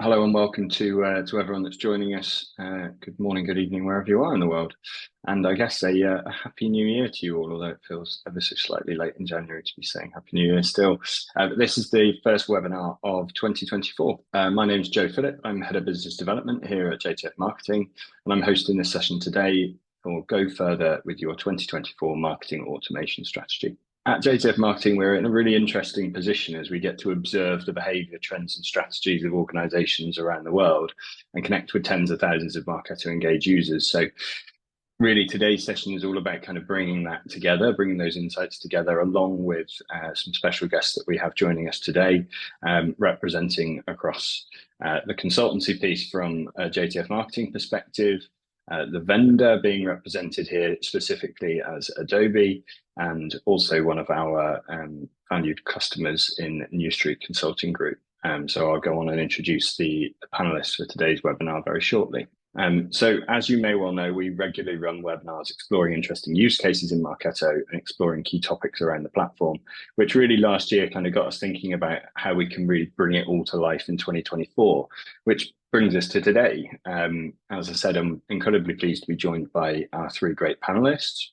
Hello and welcome to everyone that's joining us. Good morning, good evening, wherever you are in the world. And I guess a happy new year to you all, although it feels ever so slightly late in January to be saying happy new year still. But this is the first webinar of 2024. My name is Joe Phillip. I'm head of business development here at JTF Marketing, and I'm hosting this session today for Go Further with your 2024 marketing automation strategy. At JTF Marketing, we're in a really interesting position as we get to observe the behavior, trends, and strategies of organizations around the world and connect with tens of thousands of Marketo engaged users. So really today's session is all about kind of bringing that together, bringing those insights together, along with some special guests that we have joining us today, representing across the consultancy piece from a JTF Marketing perspective, the vendor being represented here specifically as Adobe, and also one of our valued customers in New Street Consulting Group. So I'll go on and introduce the panelists for today's webinar very shortly. So as you may well know, we regularly run webinars exploring interesting use cases in Marketo and exploring key topics around the platform, which really last year kind of got us thinking about how we can really bring it all to life in 2024, which brings us to today. As I said, I'm incredibly pleased to be joined by our three great panelists.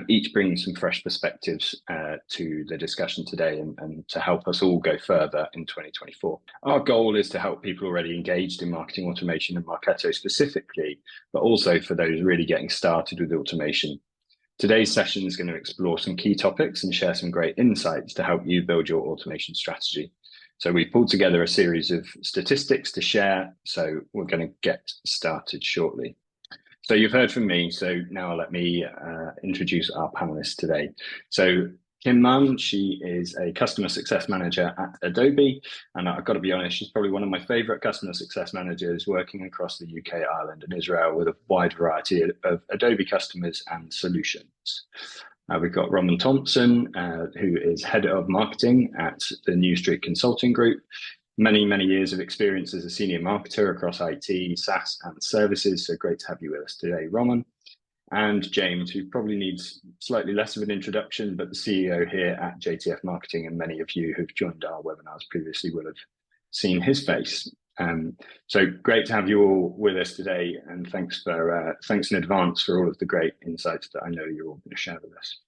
Each bringing some fresh perspectives to the discussion today and to help us all go further in 2024. Our goal is to help people already engaged in marketing automation and Marketo specifically, but also for those really getting started with automation. Today's session is going to explore some key topics and share some great insights to help you build your automation strategy. So we pulled together a series of statistics to share, so we're going to get started shortly. So you've heard from me, so now let me introduce our panelists today. So Kim Mann, she is a customer success manager at Adobe, and I've got to be honest, she's probably one of my favorite customer success managers working across the UK, Ireland and Israel with a wide variety of Adobe customers and solutions. We've got Roman Thompson, who is head of marketing at the New Street Consulting Group. Many years of experience as a senior marketer across IT, SaaS, and services. So great to have you with us today, Roman. And James, who probably needs slightly less of an introduction, but the CEO here at JTF Marketing, and many of you who've joined our webinars previously will have seen his face. So great to have you all with us today, and thanks in advance for all of the great insights that I know you're all going to share with us.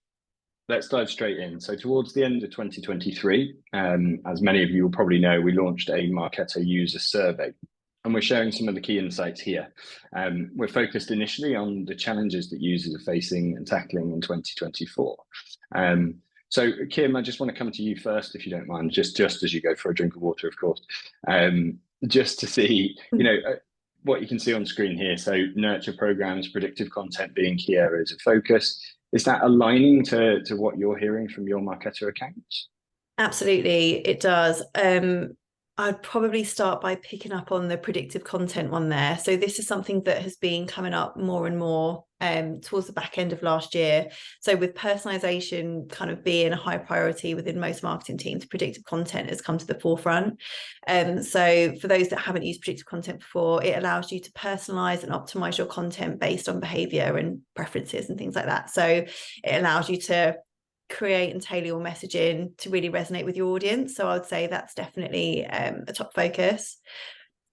Let's dive straight in. So towards the end of 2023, as many of you will probably know, we launched a Marketo user survey, and we're sharing some of the key insights here. We're focused initially on the challenges that users are facing and tackling in 2024. So Kim, I just want to come to you first, if you don't mind, just as you go for a drink of water, of course, just to see, what you can see on screen here. So nurture programs, predictive content being key areas of focus. Is that aligning to what you're hearing from your Marketo accounts? Absolutely, it does. I'd probably start by picking up on the predictive content one there. So this is something that has been coming up more and more towards the back end of last year. So with personalization kind of being a high priority within most marketing teams, predictive content has come to the forefront. So for those that haven't used predictive content before, it allows you to personalize and optimize your content based on behavior and preferences and things like that. So it allows you to create and tailor your messaging to really resonate with your audience. So I would say that's definitely a top focus.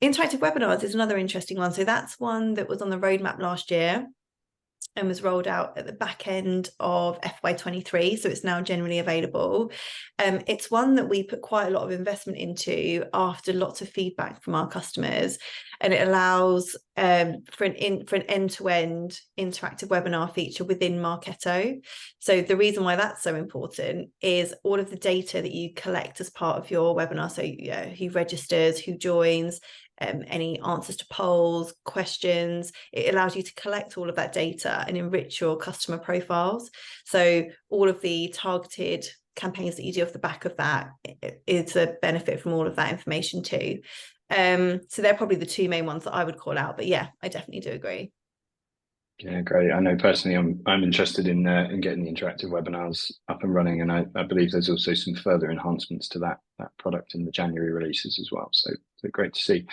Interactive webinars is another interesting one. So that's one that was on the roadmap last year and was rolled out at the back end of FY23, so it's now generally available. It's one that we put quite a lot of investment into after lots of feedback from our customers, and it allows for an end-to-end interactive webinar feature within Marketo. So the reason why that's so important is all of the data that you collect as part of your webinar, so who registers, who joins, any answers to polls, questions. It allows you to collect all of that data and enrich your customer profiles. So all of the targeted campaigns that you do off the back of that is a benefit from all of that information too. So they're probably the two main ones that I would call out. But yeah, I definitely do agree. Yeah, great. I know personally I'm interested in getting the interactive webinars up and running, and I believe there's also some further enhancements to that product in the January releases as well. So great to see.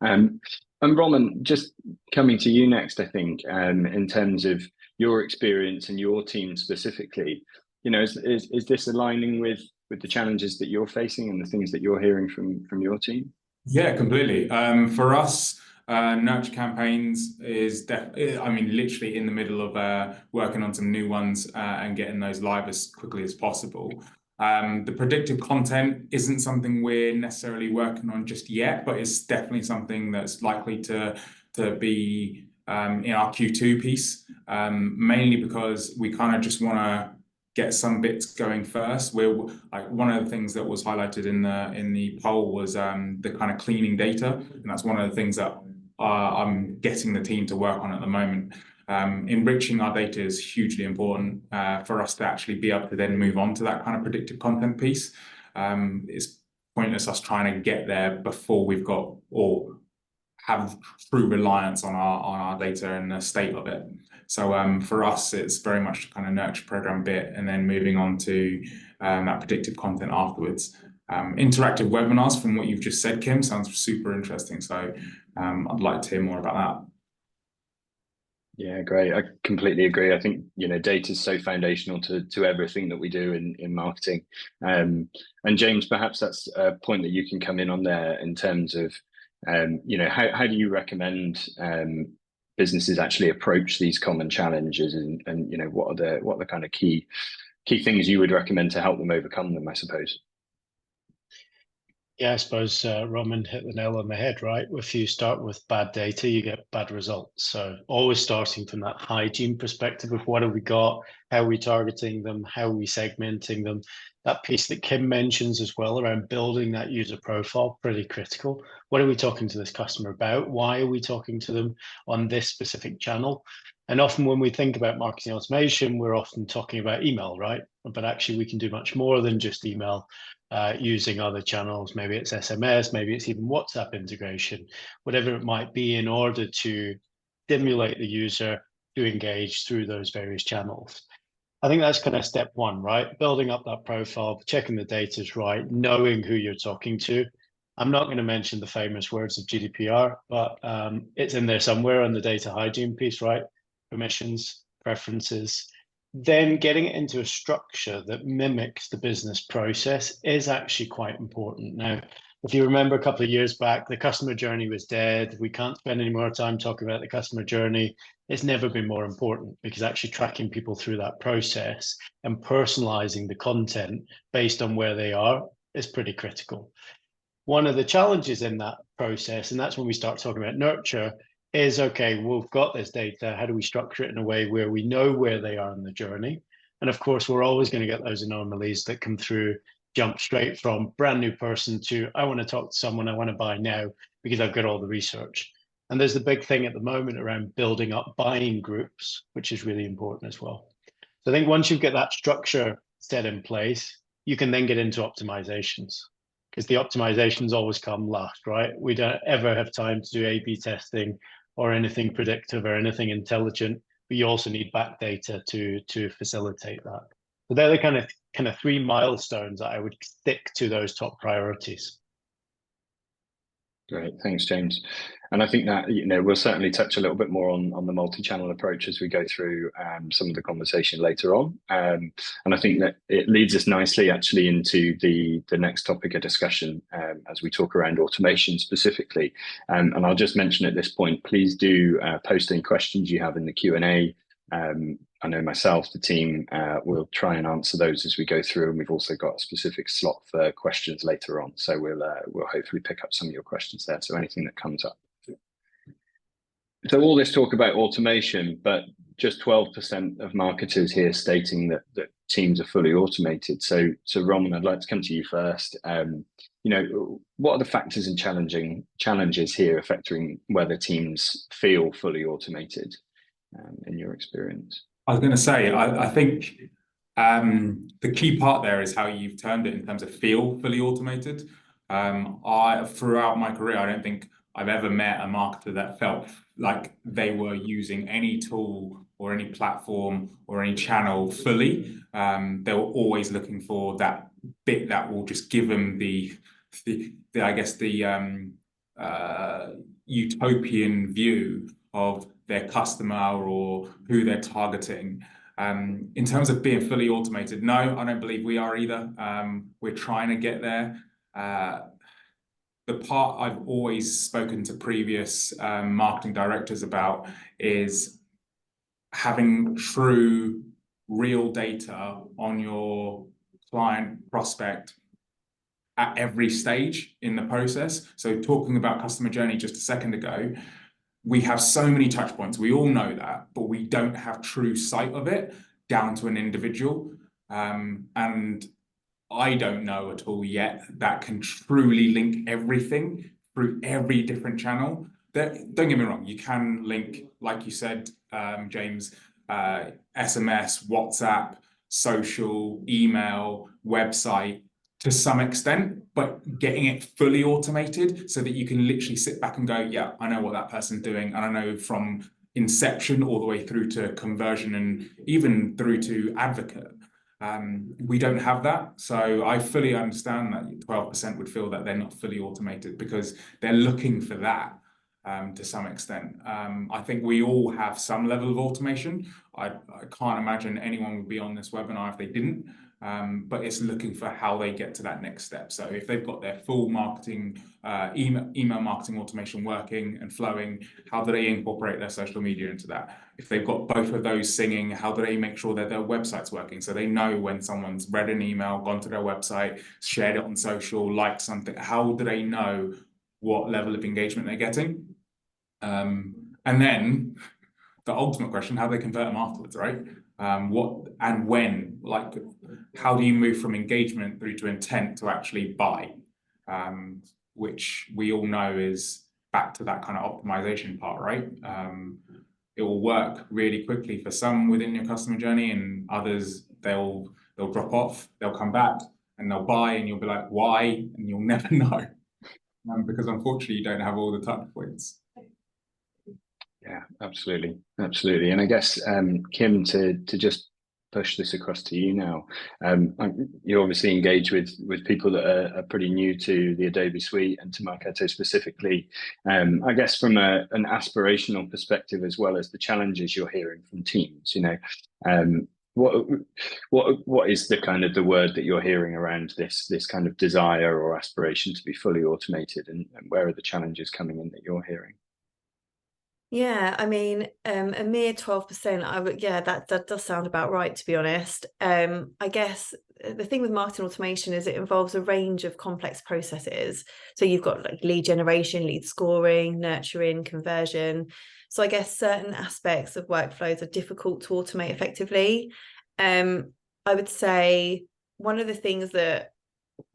And Roman, just coming to you next, I think, in terms of your experience and your team specifically, is this aligning with the challenges that you're facing and the things that you're hearing from your team? Yeah, completely. For us, nurture campaigns is I mean, literally in the middle of working on some new ones and getting those live as quickly as possible. The predictive content isn't something we're necessarily working on just yet, but it's definitely something that's likely to be in our Q2 piece, mainly because we kind of just want to get some bits going first. We're like, one of the things that was highlighted in the poll was the kind of cleaning data, and that's one of the things that I'm getting the team to work on at the moment. Enriching our data is hugely important for us to actually be able to then move on to that kind of predictive content piece. It's pointless us trying to get there before we've got or have true reliance on our data and the state of it. So for us, it's very much kind of nurture program bit and then moving on to that predictive content afterwards. Interactive webinars, from what you've just said, Kim, sounds super interesting. So I'd like to hear more about that. Yeah, great. I completely agree. I think, data is so foundational to everything that we do in marketing. And James, perhaps that's a point that you can come in on there in terms of, how do you recommend businesses actually approach these common challenges, and what are the kind of key things you would recommend to help them overcome them, I suppose? Yeah, I suppose Roman hit the nail on the head, right? If you start with bad data, you get bad results. So always starting from that hygiene perspective of what have we got, how are we targeting them, how are we segmenting them. That piece that Kim mentions as well around building that user profile, pretty critical. What are we talking to this customer about? Why are we talking to them on this specific channel? And often when we think about marketing automation, we're often talking about email, right? But actually we can do much more than just email. Using other channels, maybe it's SMS, maybe it's even WhatsApp integration, whatever it might be, in order to stimulate the user to engage through those various channels. I think that's kind of step one, right? Building up that profile, checking the data is right, knowing who you're talking to. I'm not going to mention the famous words of GDPR, but it's in there somewhere on the data hygiene piece, right? Permissions, preferences. Then getting it into a structure that mimics the business process is actually quite important. Now, if you remember a couple of years back, the customer journey was dead. We can't spend any more time talking about the customer journey. It's never been more important, because actually tracking people through that process and personalizing the content based on where they are is pretty critical. One of the challenges in that process, and that's when we start talking about nurture, is, okay, we've got this data. How do we structure it in a way where we know where they are in the journey? And of course, we're always going to get those anomalies that come through, jump straight from brand new person to, I want to talk to someone, I want to buy now because I've got all the research. And there's the big thing at the moment around building up buying groups, which is really important as well. So I think once you get that structure set in place, you can then get into optimizations, because the optimizations always come last, right? We don't ever have time to do A/B testing or anything predictive or anything intelligent, but you also need back data to facilitate that. So they're the kind of three milestones that I would stick to, those top priorities. Great, thanks, James. And I think that we'll certainly touch a little bit more on the multi-channel approach as we go through some of the conversation later on. And I think that it leads us nicely actually into the next topic of discussion as we talk around automation specifically. And I'll just mention at this point, please do post any questions you have in the Q&A. I know myself, the team will try and answer those as we go through, and we've also got a specific slot for questions later on. So we'll hopefully pick up some of your questions there. So anything that comes up. So all this talk about automation, but just 12% of marketers here stating that teams are fully automated. So Roman, I'd like to come to you first. What are the factors and challenges here affecting whether teams feel fully automated in your experience? I was going to say, I think the key part there is how you've turned it in terms of feel fully automated. Throughout my career, I don't think I've ever met a marketer that felt like they were using any tool or any platform or any channel fully. They were always looking for that bit that will just give them the utopian view of their customer or who they're targeting. In terms of being fully automated, no, I don't believe we are either. We're trying to get there. the part I've always spoken to previous marketing directors about is having true, real data on your client prospect at every stage in the process. So talking about customer journey just a second ago, we have so many touch points. We all know that, but we don't have true sight of it down to an individual. And I don't know at all yet that can truly link everything through every different channel. Don't get me wrong, you can link, like you said, James, SMS, WhatsApp, social, email, website, to some extent, but getting it fully automated so that you can literally sit back and go, yeah, I know what that person's doing. And I know from inception all the way through to conversion and even through to advocate. We don't have that. So I fully understand that 12% would feel that they're not fully automated because they're looking for that to some extent. I think we all have some level of automation. I can't imagine anyone would be on this webinar if they didn't. But it's looking for how they get to that next step. So if they've got their full marketing, email marketing automation working and flowing, how do they incorporate their social media into that? If they've got both of those singing, how do they make sure that their website's working? So they know when someone's read an email, gone to their website, shared it on social, liked something, how do they know what level of engagement they're getting? And then the ultimate question, how do they convert them afterwards, right? What and when, like, how do you move from engagement through to intent to actually buy? Which we all know is back to that kind of optimization part, right? It will work really quickly for some within your customer journey, and others, they'll drop off, they'll come back and they'll buy, and you'll be like, why? And you'll never know, because unfortunately you don't have all the touch points. Yeah, absolutely. Absolutely. And I guess, Kim, to just push this across to you now, you obviously engage with people that are pretty new to the Adobe suite and to Marketo specifically. I guess from an aspirational perspective, as well as the challenges you're hearing from teams, you know, what is the kind of the word that you're hearing around this kind of desire or aspiration to be fully automated, and where are the challenges coming in that you're hearing? Yeah, I mean, a mere 12%, yeah, that does sound about right, to be honest. I guess the thing with marketing automation is it involves a range of complex processes. So you've got like lead generation, lead scoring, nurturing, conversion. So I guess certain aspects of workflows are difficult to automate effectively. I would say one of the things that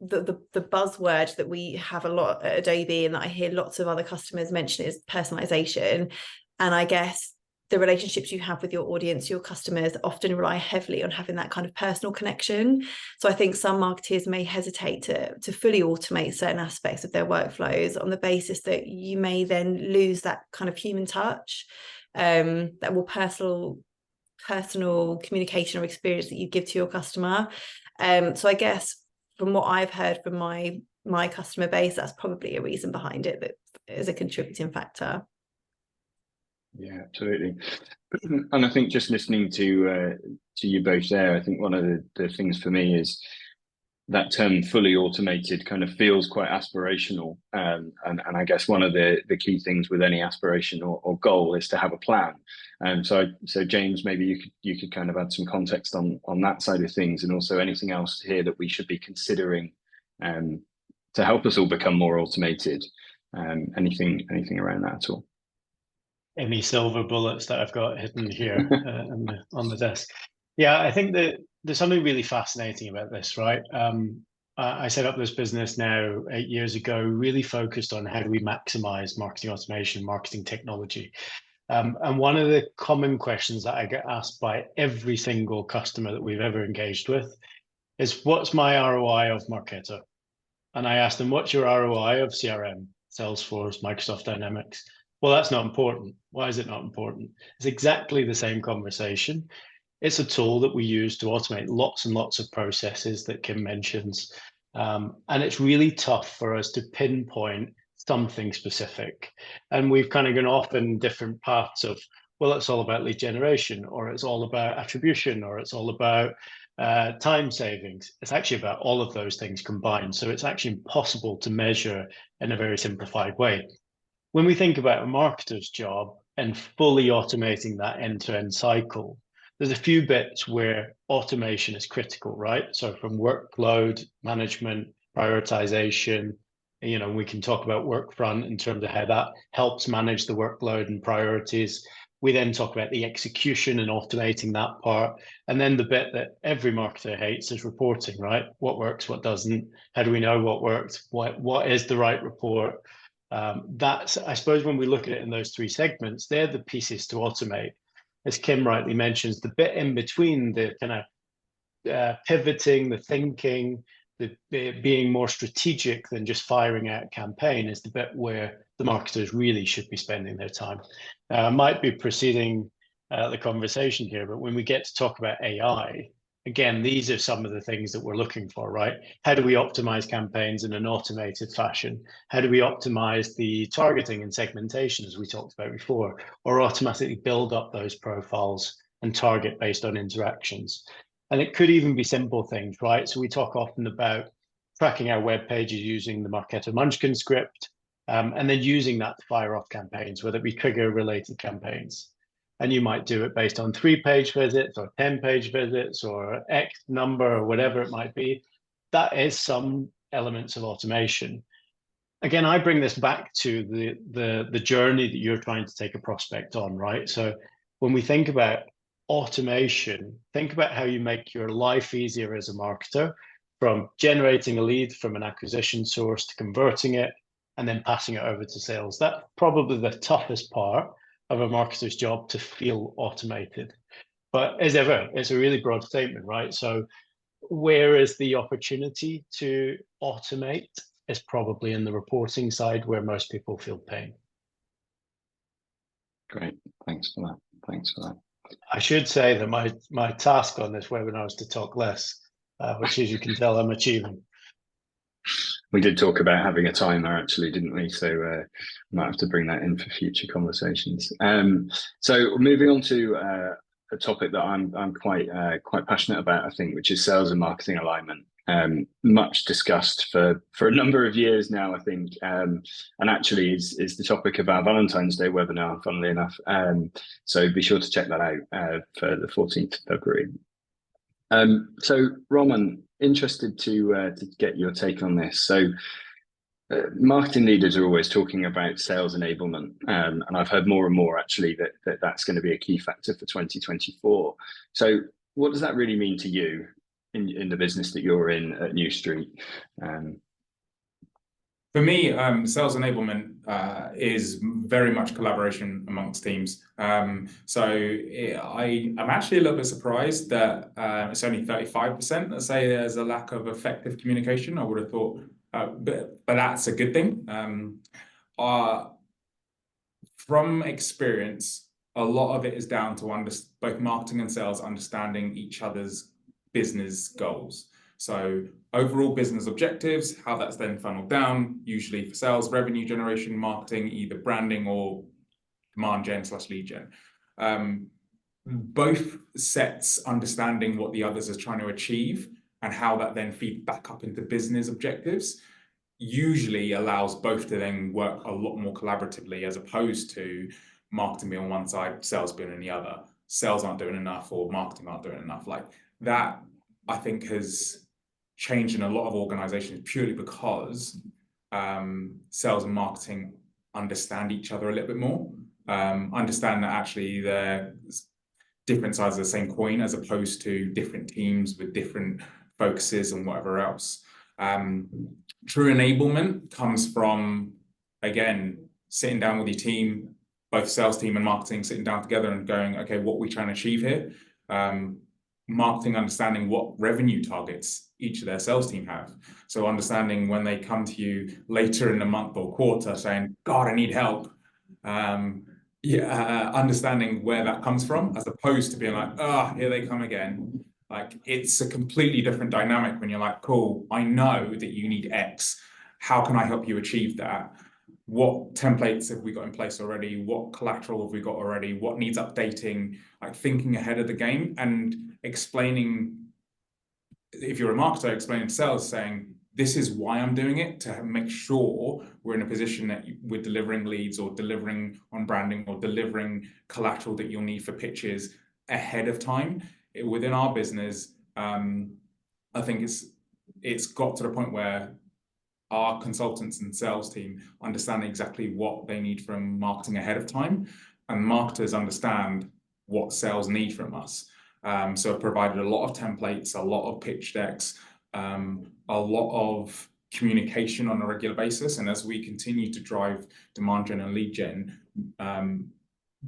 the buzzword that we have a lot at Adobe and that I hear lots of other customers mention is personalization. And I guess the relationships you have with your audience, your customers, often rely heavily on having that kind of personal connection. So I think some marketers may hesitate to fully automate certain aspects of their workflows on the basis that you may then lose that kind of human touch, that more personal communication or experience that you give to your customer. So I guess from what I've heard from my customer base, that's probably a reason behind it that is a contributing factor. Yeah, absolutely. And I think just listening to you both there, I think one of the things for me is that term fully automated kind of feels quite aspirational. And I guess one of the key things with any aspiration or goal is to have a plan. So James, maybe you could kind of add some context on that side of things, and also anything else here that we should be considering to help us all become more automated. Anything around that at all? Any silver bullets that I've got hidden here on the desk? Yeah, I think that there's something really fascinating about this, right? I set up this business now 8 years ago, really focused on how do we maximize marketing automation, marketing technology. And one of the common questions that I get asked by every single customer that we've ever engaged with is, what's my ROI of Marketo? And I ask them, what's your ROI of CRM, Salesforce, Microsoft Dynamics? Well, that's not important. Why is it not important? It's exactly the same conversation. It's a tool that we use to automate lots and lots of processes that Kim mentions. And it's really tough for us to pinpoint something specific. And we've kind of gone off in different paths of, well, it's all about lead generation, or it's all about attribution, or it's all about time savings. It's actually about all of those things combined. So it's actually impossible to measure in a very simplified way. When we think about a marketer's job and fully automating that end-to-end cycle, there's a few bits where automation is critical, right? So from workload management, prioritization, we can talk about Workfront in terms of how that helps manage the workload and priorities. We then talk about the execution and automating that part. And then the bit that every marketer hates is reporting, right? What works, what doesn't? How do we know what works? What is the right report? That's, I suppose, when we look at it in those three segments, they're the pieces to automate. As Kim rightly mentions, the bit in between, the kind of pivoting, the thinking, the being more strategic than just firing out a campaign is the bit where the marketers really should be spending their time. Might be preceding the conversation here, but when we get to talk about AI, again, these are some of the things that we're looking for, right? How do we optimize campaigns in an automated fashion? How do we optimize the targeting and segmentation, as we talked about before, or automatically build up those profiles and target based on interactions? And it could even be simple things, right? So we talk often about tracking our web pages using the Marketo Munchkin script, and then using that to fire off campaigns, whether it be trigger-related campaigns. And you might do it based on 3-page visits or 10-page visits or X number or whatever it might be. That is some elements of automation. Again, I bring this back to the journey that you're trying to take a prospect on, right? So when we think about automation, think about how you make your life easier as a marketer, from generating a lead from an acquisition source to converting it and then passing it over to sales. That's probably the toughest part of a marketer's job, to feel automated. But as ever, it's a really broad statement, right? So where is the opportunity to automate is probably in the reporting side, where most people feel pain. Great, thanks for that. Thanks for that. I should say that my task on this webinar is to talk less, which, as you can tell, I'm achieving. We did talk about having a timer, actually, didn't we? So we might have to bring that in for future conversations. So moving on to a topic that I'm quite passionate about, I think, which is sales and marketing alignment. Much discussed for a number of years now, I think, and actually is the topic of our Valentine's Day webinar, funnily enough. So be sure to check that out for the 14th of February. So Roman, interested to get your take on this. So marketing leaders are always talking about sales enablement, and I've heard more and more actually that that's going to be a key factor for 2024. So what does that really mean to you in the business that you're in at New Street? For me, sales enablement is very much collaboration amongst teams. So I'm actually a little bit surprised that it's only 35% that say there's a lack of effective communication. I would have thought, but that's a good thing. From experience, a lot of it is down to both marketing and sales understanding each other's business goals. So overall business objectives, how that's then funneled down, usually for sales, revenue generation, marketing, either branding or demand gen / lead gen. Both sets understanding what the others are trying to achieve and how that then feeds back up into business objectives usually allows both to then work a lot more collaboratively, as opposed to marketing being on one side, sales being on the other. Sales aren't doing enough or marketing aren't doing enough. Like that, I think, has changed in a lot of organizations purely because sales and marketing understand each other a little bit more, understand that actually they're different sides of the same coin, as opposed to different teams with different focuses and whatever else. True enablement comes from, again, sitting down with your team, both sales team and marketing, sitting down together and going, okay, what are we trying to achieve here? Marketing understanding what revenue targets each of their sales team have. So understanding when they come to you later in the month or quarter saying, God, I need help. Understanding where that comes from, as opposed to being like, here they come again. Like, it's a completely different dynamic when you're like, cool, I know that you need X. How can I help you achieve that? What templates have we got in place already? What collateral have we got already? What needs updating? Like thinking ahead of the game and explaining if you're a marketer, explaining to sales, saying, this is why I'm doing it, to make sure we're in a position that we're delivering leads or delivering on branding or delivering collateral that you'll need for pitches ahead of time. Within our business, I think it's got to the point where our consultants and sales team understand exactly what they need from marketing ahead of time, and marketers understand what sales need from us. So I've provided a lot of templates, a lot of pitch decks, a lot of communication on a regular basis. And as we continue to drive demand gen and lead gen,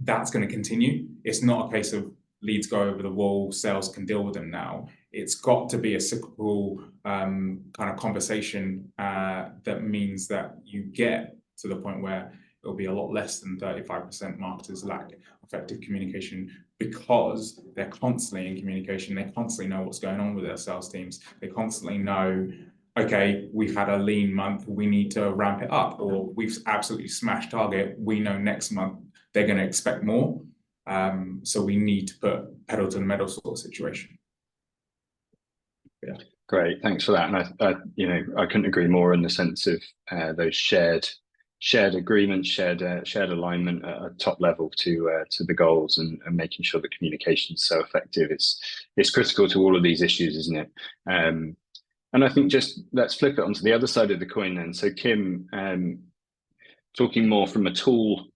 that's going to continue. It's not a case of leads go over the wall, sales can deal with them now. It's got to be a cyclical kind of conversation that means that you get to the point where it'll be a lot less than 35% marketers lack effective communication, because they're constantly in communication. They constantly know what's going on with their sales teams. They constantly know, okay, we've had a lean month, we need to ramp it up, or we've absolutely smashed target. We know next month they're going to expect more. So we need to put pedal to the metal sort of situation. Yeah. Great, thanks for that. And I couldn't agree more in the sense of those shared agreements, shared alignment at a top level to the goals, and making sure that communication is so effective. It's critical to all of these issues, isn't it? And I think just let's flip it onto the other side of the coin then. So Kim, talking more from a tool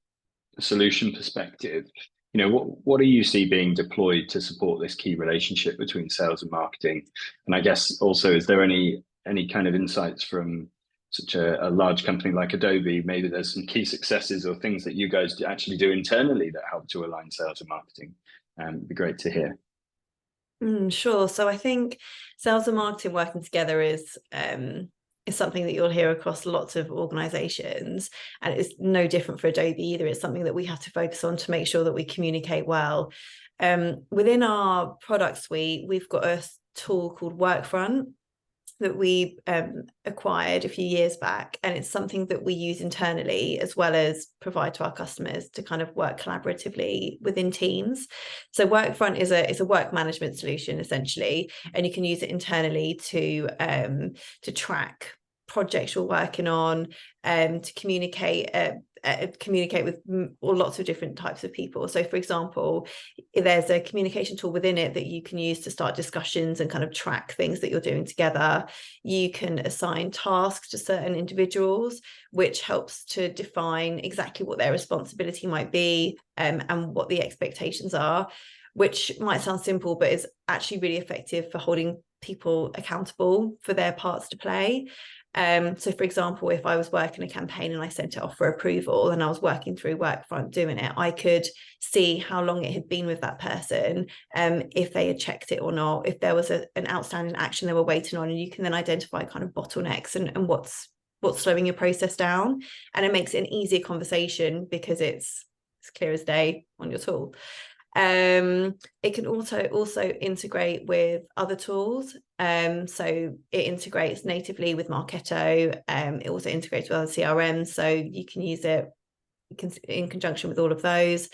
solution perspective, what do you see being deployed to support this key relationship between sales and marketing? And I guess also, is there any kind of insights from such a large company like Adobe? Maybe there's some key successes or things that you guys actually do internally that help to align sales and marketing. It'd be great to hear. Sure. So I think sales and marketing working together is something that you'll hear across lots of organizations, and it's no different for Adobe either. It's something that we have to focus on to make sure that we communicate well. Within our product suite, we've got a tool called Workfront that we acquired a few years back, and it's something that we use internally as well as provide to our customers to kind of work collaboratively within teams. So Workfront is a work management solution essentially, and you can use it internally to track projects you're working on, to communicate with lots of different types of people. So for example, there's a communication tool within it that you can use to start discussions and kind of track things that you're doing together. You can assign tasks to certain individuals, which helps to define exactly what their responsibility might be, and what the expectations are, which might sound simple, but is actually really effective for holding people accountable for their parts to play. So for example, if I was working a campaign and I sent it off for approval and I was working through Workfront doing it, I could see how long it had been with that person, if they had checked it or not, if there was an outstanding action they were waiting on, and you can then identify kind of bottlenecks and what's slowing your process down. And it makes it an easier conversation because it's clear as day on your tool. It can also integrate with other tools. So it integrates natively with Marketo. It also integrates with other CRMs, so you can use it in conjunction with all of those.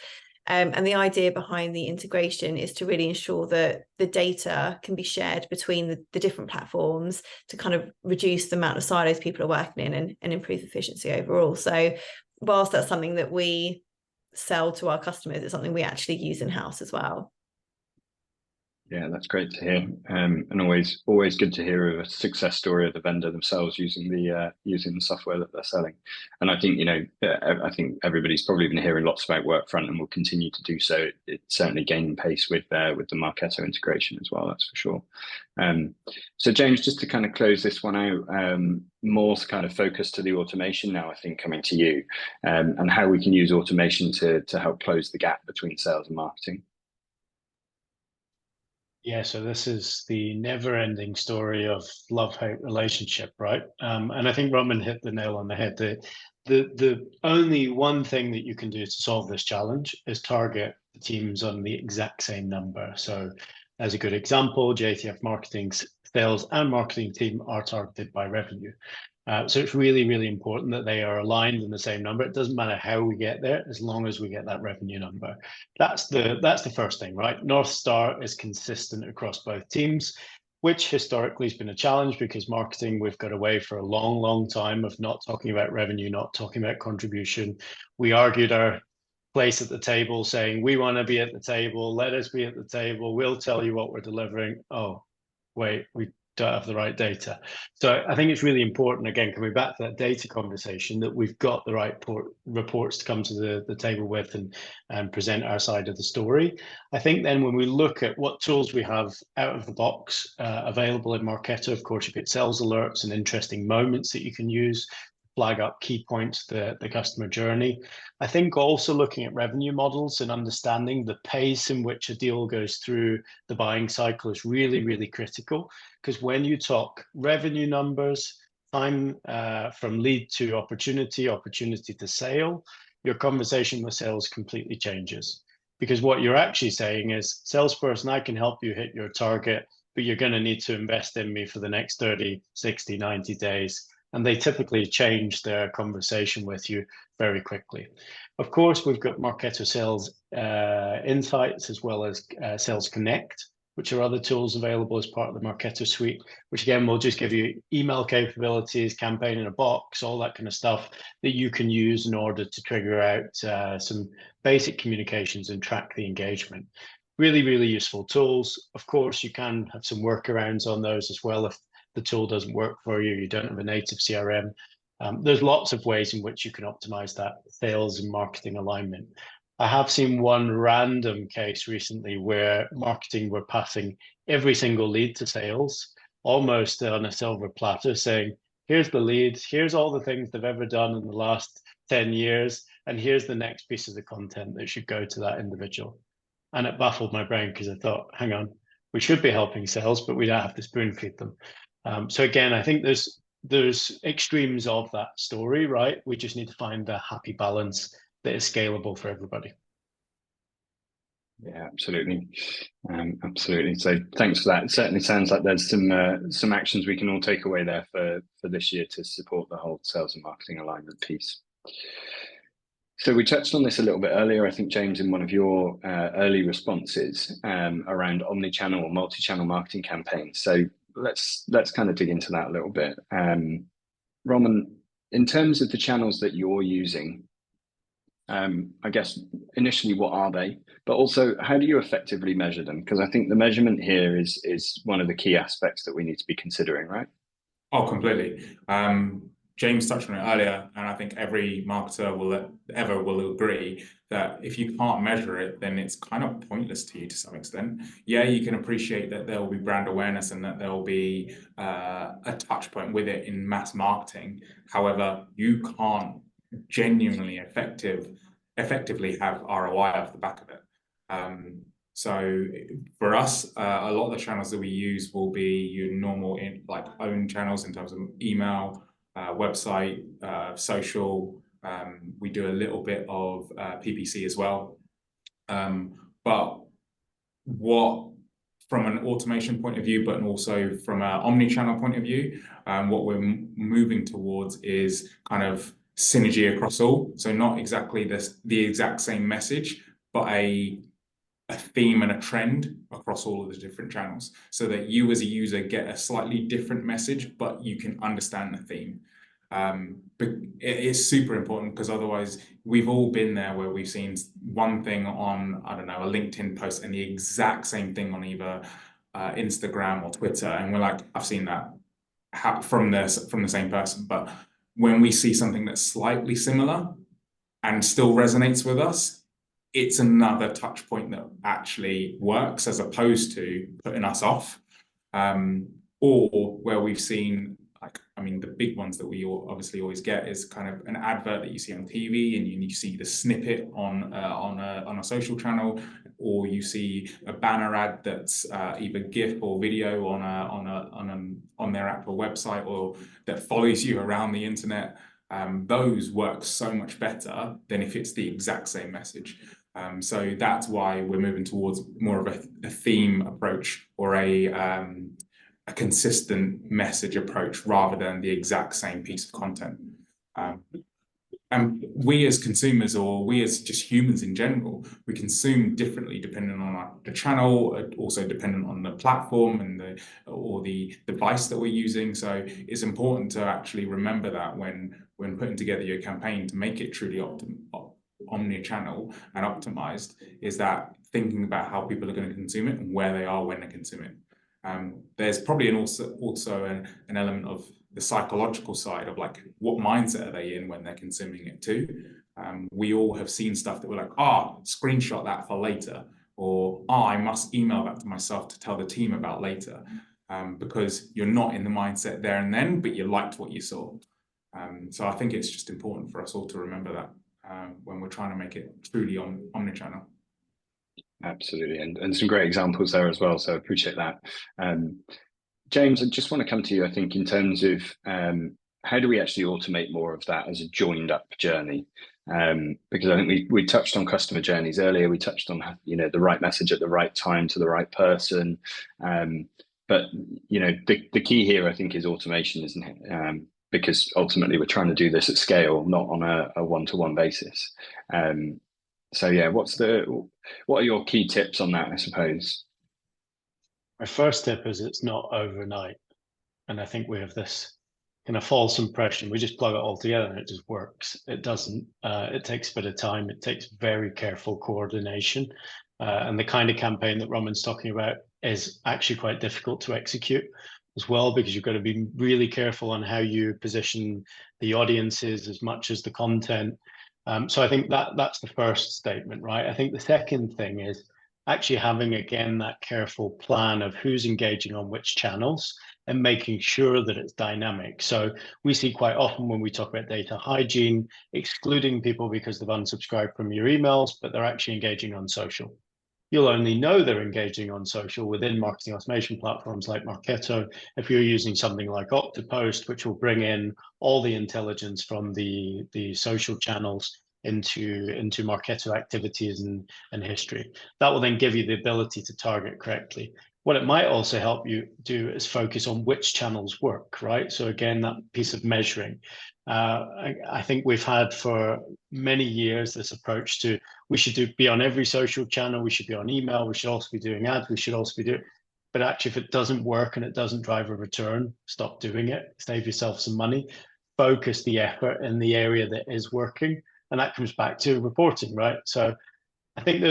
And the idea behind the integration is to really ensure that the data can be shared between the different platforms to kind of reduce the amount of silos people are working in and improve efficiency overall. So whilst that's something that we sell to our customers, it's something we actually use in-house as well. Yeah, that's great to hear, and always good to hear of a success story of the vendor themselves using the software that they're selling. And I think I think everybody's probably been hearing lots about Workfront, and will continue to do so. It's certainly gaining pace with the Marketo integration as well. That's for sure. So James, just to kind of close this one out, more kind of focus to the automation now, I think, coming to you, and how we can use automation to help close the gap between sales and marketing. Yeah, so this is the never-ending story of love-hate relationship, right? And I think Roman hit the nail on the head. The only one thing that you can do to solve this challenge is target the teams on the exact same number. So as a good example, JTF Marketing's sales and marketing team are targeted by revenue. So it's really, really important that they are aligned in the same number. It doesn't matter how we get there, as long as we get that revenue number. That's the first thing, right? North Star is consistent across both teams. which historically has been a challenge because marketing, we've got away for a long, long time of not talking about revenue, not talking about contribution. We argued our place at the table saying, we want to be at the table, let us be at the table, we'll tell you what we're delivering. Oh, wait, we don't have the right data. So I think it's really important, again, coming back to that data conversation, that we've got the right reports to come to the table with and present our side of the story. I think then when we look at what tools we have out of the box available in Marketo, of course, you get sales alerts and interesting moments that you can use, flag up key points to the customer journey. I think also looking at revenue models and understanding the pace in which a deal goes through the buying cycle is really, really critical. Because when you talk revenue numbers, time from lead to opportunity, opportunity to sale, your conversation with sales completely changes. Because what you're actually saying is, salesperson, I can help you hit your target, but you're going to need to invest in me for the next 30, 60, 90 days. And they typically change their conversation with you very quickly. Of course, we've got Marketo Sales Insights as well as Sales Connect, which are other tools available as part of the Marketo suite, which again will just give you email capabilities, campaign in a box, all that kind of stuff that you can use in order to trigger out some basic communications and track the engagement. Really, really useful tools. Of course, you can have some workarounds on those as well if the tool doesn't work for you, you don't have a native CRM. There's lots of ways in which you can optimize that sales and marketing alignment. I have seen one random case recently where marketing were passing every single lead to sales, almost on a silver platter, saying, here's the leads, here's all the things they've ever done in the last 10 years, and here's the next piece of the content that should go to that individual. And it baffled my brain because I thought, hang on, we should be helping sales, but we don't have to spoon feed them. So again, I think there's extremes of that story, right? We just need to find a happy balance that is scalable for everybody. Yeah, absolutely. Absolutely. So thanks for that. It certainly sounds like there's some actions we can all take away there for this year to support the whole sales and marketing alignment piece. So we touched on this a little bit earlier, I think, James, in one of your early responses around omnichannel or multi-channel marketing campaigns. So let's kind of dig into that a little bit. Roman, in terms of the channels that you're using, I guess initially, what are they? But also, how do you effectively measure them? Because I think the measurement here is one of the key aspects that we need to be considering, right? Oh, completely. James touched on it earlier, and I think every marketer will agree that if you can't measure it, then it's kind of pointless to you to some extent. Yeah, you can appreciate that there will be brand awareness and that there will be a touch point with it in mass marketing. However, you can't genuinely effectively have ROI off the back of it. So for us, a lot of the channels that we use will be your normal own channels in terms of email, website, social. We do a little bit of PPC as well. But from an automation point of view, but also from an omni-channel point of view, what we're moving towards is kind of synergy across all. So not exactly the exact same message, but a theme and a trend across all of the different channels, so that you as a user get a slightly different message, but you can understand the theme. But it is super important, because otherwise we've all been there where we've seen one thing on, I don't know, a LinkedIn post and the exact same thing on either Instagram or Twitter, and we're like, I've seen that from the same person. But when we see something that's slightly similar and still resonates with us, it's another touch point that actually works, as opposed to putting us off. Or where we've seen, the big ones that we obviously always get is kind of an advert that you see on TV, and you see the snippet on a social channel, or you see a banner ad that's either GIF or video on their actual website, or that follows you around the internet. Those work so much better than if it's the exact same message. So that's why we're moving towards more of a theme approach, or a consistent message approach, rather than the exact same piece of content. And we as consumers, or we as just humans in general, we consume differently depending on the channel, also dependent on the platform and the device that we're using. So it's important to actually remember that when putting together your campaign to make it truly omnichannel and optimized, is that thinking about how people are going to consume it and where they are when they consume it. There's probably also an element of the psychological side of like, what mindset are they in when they're consuming it too? We all have seen stuff that we're like, screenshot that for later, or I must email that to myself to tell the team about later, because you're not in the mindset there and then, but you liked what you saw. So I think it's just important for us all to remember that when we're trying to make it truly omnichannel. Absolutely, and some great examples there as well, so I appreciate that. James, I just want to come to you, I think, in terms of how do we actually automate more of that as a joined up journey? Because I think we touched on customer journeys earlier, we touched on, the right message at the right time to the right person. But, the key here, I think, is automation, isn't it? Because ultimately we're trying to do this at scale, not on a one-to-one basis. So yeah, what are your key tips on that, I suppose? My first tip is it's not overnight. And I think we have this kind of false impression. We just plug it all together and it just works. It doesn't. It takes a bit of time. It takes very careful coordination. And the kind of campaign that Roman's talking about is actually quite difficult to execute as well, because you've got to be really careful on how you position the audiences as much as the content. So I think that's the first statement, right? I think the second thing is actually having, again, that careful plan of who's engaging on which channels and making sure that it's dynamic. So we see quite often when we talk about data hygiene, excluding people because they've unsubscribed from your emails, but they're actually engaging on social. You'll only know they're engaging on social within marketing automation platforms like Marketo if you're using something like Octopost, which will bring in all the intelligence from the social channels into Marketo activities and history. That will then give you the ability to target correctly. What it might also help you do is focus on which channels work, right? So again, that piece of measuring. I think we've had for many years this approach to we should be on every social channel, we should be on email, we should also be doing ads, we should also be doing, but actually if it doesn't work and it doesn't drive a return, stop doing it, save yourself some money, focus the effort in the area that is working. And that comes back to reporting, right? So I think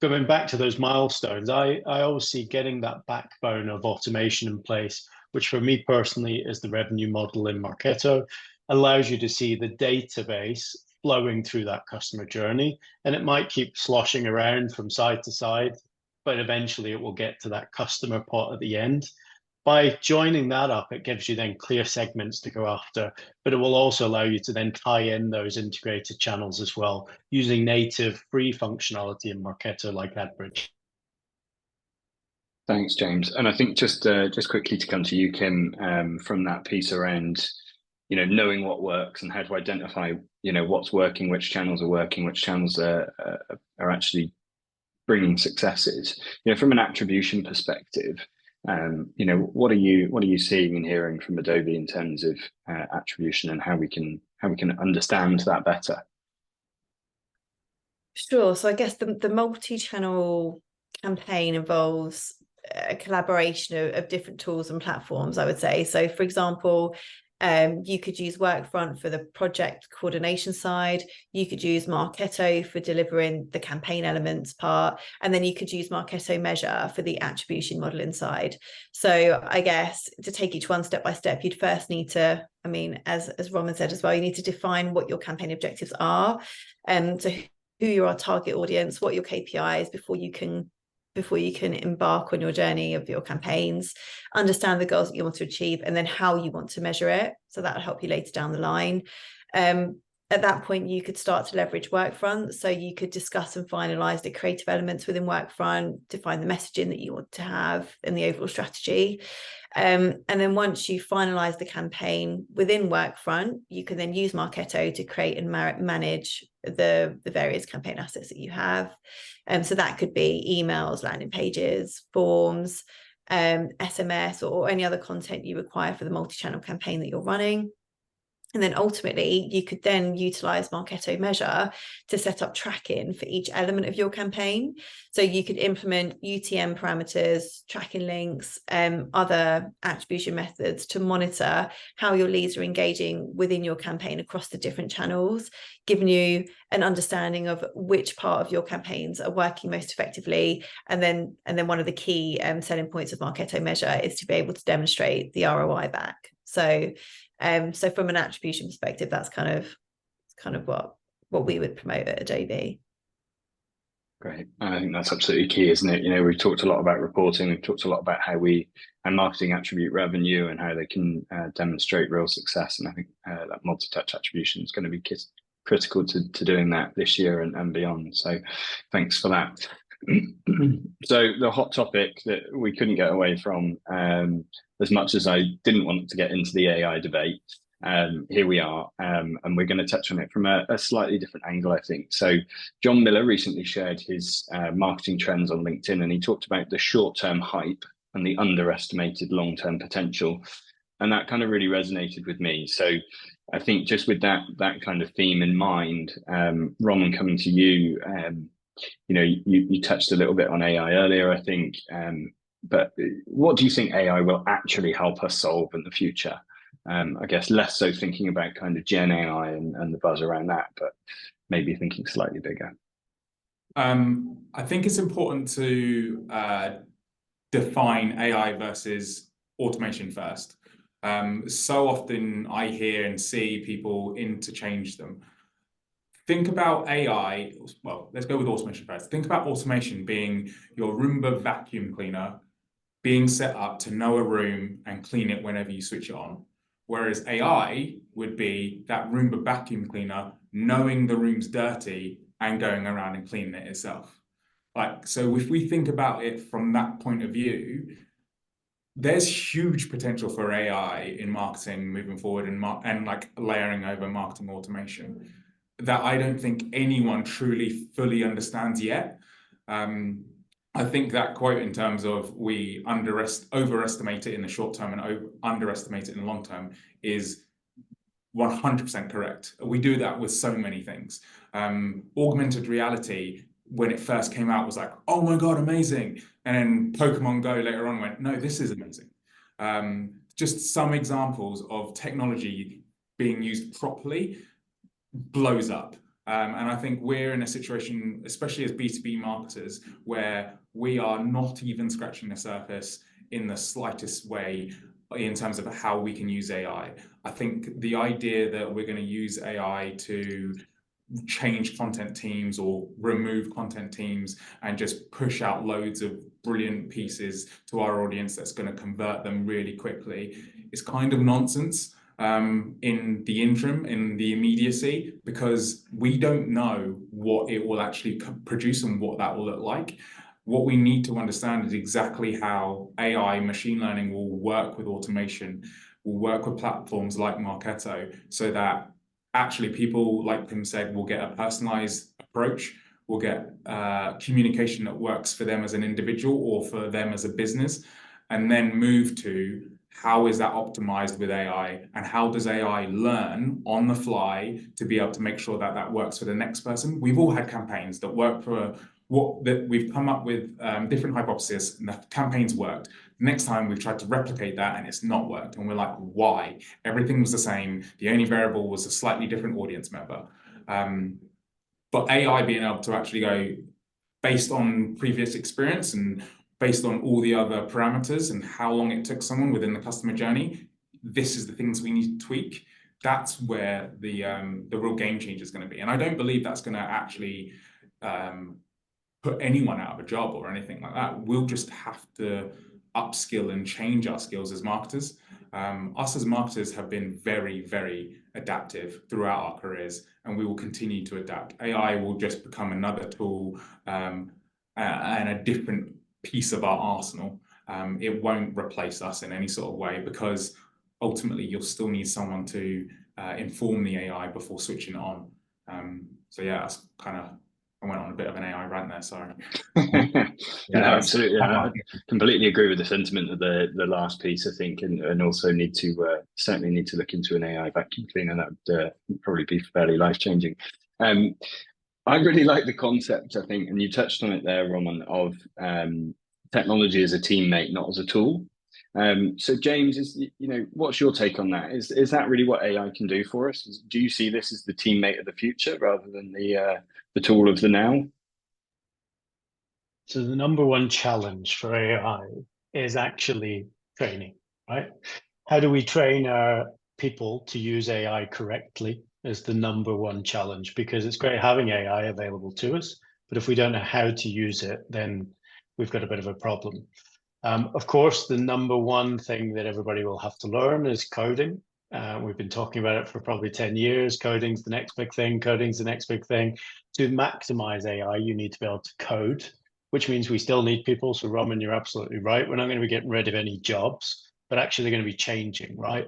going back to those milestones, I always see getting that backbone of automation in place, which for me personally is the revenue model in Marketo, allows you to see the database flowing through that customer journey. And it might keep sloshing around from side to side, but eventually it will get to that customer pot at the end. By joining that up, it gives you then clear segments to go after, but it will also allow you to then tie in those integrated channels as well, using native free functionality in Marketo like AdBridge. Thanks, James. And I think just quickly to come to you, Kim, from that piece around, knowing what works and how to identify, what's working, which channels are working, which channels are actually bringing successes. From an attribution perspective, what are you seeing and hearing from Adobe in terms of attribution and how we can understand that better? Sure. So I guess the multi-channel campaign involves a collaboration of different tools and platforms, I would say. So for example, you could use Workfront for the project coordination side. You could use Marketo for delivering the campaign elements part. And then you could use Marketo Measure for the attribution modeling side. So I guess to take each one step by step, you'd first need to, as Roman said as well, you need to define what your campaign objectives are. So who your target audience, what your KPIs before you can embark on your journey of your campaigns, understand the goals that you want to achieve, and then how you want to measure it. So that'll help you later down the line. At that point, you could start to leverage Workfront. So you could discuss and finalize the creative elements within Workfront, define the messaging that you want to have and the overall strategy. And then once you finalize the campaign within Workfront, you can then use Marketo to create and manage the various campaign assets that you have. So that could be emails, landing pages, forms, SMS, or any other content you require for the multi-channel campaign that you're running. And then ultimately, you could then utilize Marketo Measure to set up tracking for each element of your campaign. So you could implement UTM parameters, tracking links, other attribution methods to monitor how your leads are engaging within your campaign across the different channels, giving you an understanding of which part of your campaigns are working most effectively. And then one of the key selling points of Marketo Measure is to be able to demonstrate the ROI back. So from an attribution perspective, that's kind of what we would promote at Adobe. Great. I think that's absolutely key, isn't it? You know, we've talked a lot about reporting. We've talked a lot about how marketing attribute revenue and how they can demonstrate real success. And I think that multi-touch attribution is going to be critical to doing that this year and beyond. So thanks for that. So the hot topic that we couldn't get away from, as much as I didn't want to get into the AI debate, here we are, and we're going to touch on it from a slightly different angle, I think. So John Miller recently shared his marketing trends on LinkedIn, and he talked about the short-term hype and the underestimated long-term potential. And that kind of really resonated with me. So I think just with that kind of theme in mind, Roman, coming to you, you know, you touched a little bit on AI earlier, I think, but what do you think AI will actually help us solve in the future? I guess less so thinking about kind of Gen AI and the buzz around that, but maybe thinking slightly bigger. I think it's important to define AI versus automation first. So often I hear and see people interchange them. Think about AI, well, let's go with automation first. Think about automation being your Roomba vacuum cleaner being set up to know a room and clean it whenever you switch it on. Whereas AI would be that Roomba vacuum cleaner knowing the room's dirty and going around and cleaning it itself. So if we think about it from that point of view, there's huge potential for AI in marketing moving forward and like layering over marketing automation that I don't think anyone truly fully understands yet. I think that quote in terms of we overestimate it in the short term and underestimate it in the long term is 100% correct. We do that with so many things. Augmented reality, when it first came out, was like, oh my God, amazing. And then Pokemon Go later on went, no, this is amazing. Just some examples of technology being used properly blows up. And I think we're in a situation, especially as B2B marketers, where we are not even scratching the surface in the slightest way in terms of how we can use AI. I think the idea that we're going to use AI to change content teams or remove content teams and just push out loads of brilliant pieces to our audience that's going to convert them really quickly is kind of nonsense. In the interim, in the immediacy, because we don't know what it will actually produce and what that will look like. What we need to understand is exactly how AI, machine learning, will work with automation, will work with platforms like Marketo, so that actually people, like Pim said, will get a personalized approach, will get communication that works for them as an individual or for them as a business, and then move to how is that optimized with AI, and how does AI learn on the fly to be able to make sure that that works for the next person? We've all had campaigns that work for that we've come up with different hypotheses and the campaigns worked. Next time we've tried to replicate that and it's not worked. And we're like, why? Everything was the same. The only variable was a slightly different audience member. But AI being able to actually go based on previous experience and based on all the other parameters and how long it took someone within the customer journey, this is the things we need to tweak. That's where the real game changer is going to be. And I don't believe that's going to actually put anyone out of a job or anything like that. We'll just have to upskill and change our skills as marketers. Us as marketers have been very, very adaptive throughout our careers, and we will continue to adapt. AI will just become another tool and a different piece of our arsenal. It won't replace us in any sort of way, because ultimately you'll still need someone to inform the AI before switching it on. So yeah, that's kind of I went on a bit of an AI rant there, sorry. No, absolutely. I completely agree with the sentiment of the last piece, I think, and also certainly need to look into an AI vacuum cleaner. That would probably be fairly life-changing. I really like the concept, I think, and you touched on it there, Roman, of technology as a teammate, not as a tool. So James, what's your take on that? Is that really what AI can do for us? Do you see this as the teammate of the future rather than the tool of the now? So the number one challenge for AI is actually training, right? How do we train our people to use AI correctly is the number one challenge, because it's great having AI available to us, but if we don't know how to use it, then we've got a bit of a problem. Of course, the number one thing that everybody will have to learn is coding. We've been talking about it for probably 10 years. Coding's the next big thing. Coding's the next big thing. To maximize AI, you need to be able to code, which means we still need people. So Roman, you're absolutely right. We're not going to be getting rid of any jobs, but actually they're going to be changing, right?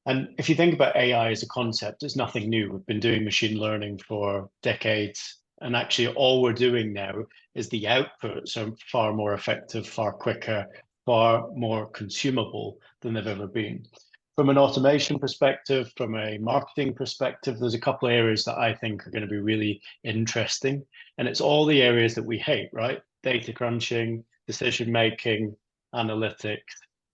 And if you think about AI as a concept, it's nothing new. We've been doing machine learning for decades. And actually all we're doing now is the outputs are far more effective, far quicker, far more consumable than they've ever been. From an automation perspective, from a marketing perspective, there's a couple of areas that I think are going to be really interesting. And it's all the areas that we hate, right? Data crunching, decision making, analytics.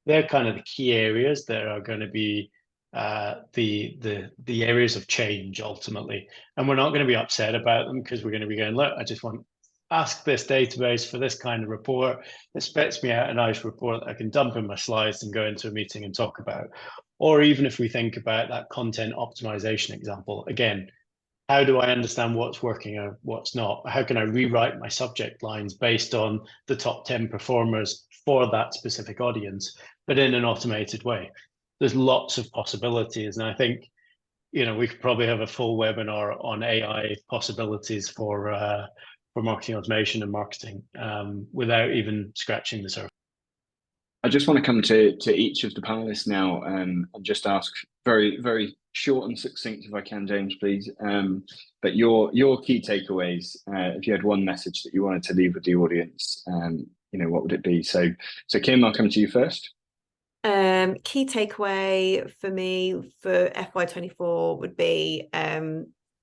They're kind of the key areas that are going to be the areas of change ultimately. And we're not going to be upset about them because we're going to be going, look, I just want ask this database for this kind of report. It spits me out a nice report that I can dump in my slides and go into a meeting and talk about. Or even if we think about that content optimization example, again, how do I understand what's working or what's not? How can I rewrite my subject lines based on the top 10 performers for that specific audience, but in an automated way? There's lots of possibilities. And I think, we could probably have a full webinar on AI possibilities for marketing automation and marketing without even scratching the surface. I just want to come to each of the panelists now and just ask very, very short and succinct, if I can, James, please. But your key takeaways, if you had one message that you wanted to leave with the audience, what would it be? So Kim, I'll come to you first. Key takeaway for me for FY24 would be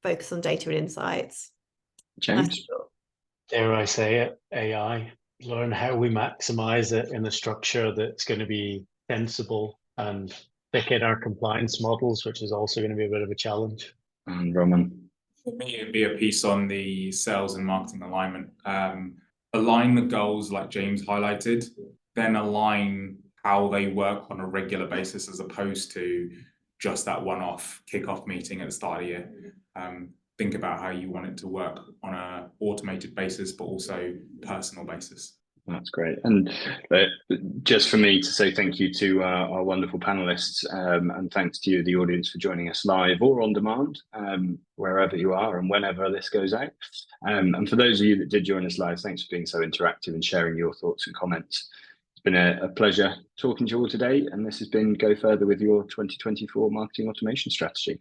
focus on data and insights. James? Dare I say it, AI. Learn how we maximize it in a structure that's going to be sensible and thick in our compliance models, which is also going to be a bit of a challenge. And Roman? For me, it'd be a piece on the sales and marketing alignment. Align the goals like James highlighted, then align how they work on a regular basis as opposed to just that one-off kickoff meeting at the start of the year. Think about how you want it to work on an automated basis, but also personal basis. That's great. And just for me to say thank you to our wonderful panelists and thanks to you, the audience, for joining us live or on demand, wherever you are and whenever this goes out. And for those of you that did join us live, thanks for being so interactive and sharing your thoughts and comments. It's been a pleasure talking to you all today. And this has been Go Further with your 2024 marketing automation strategy.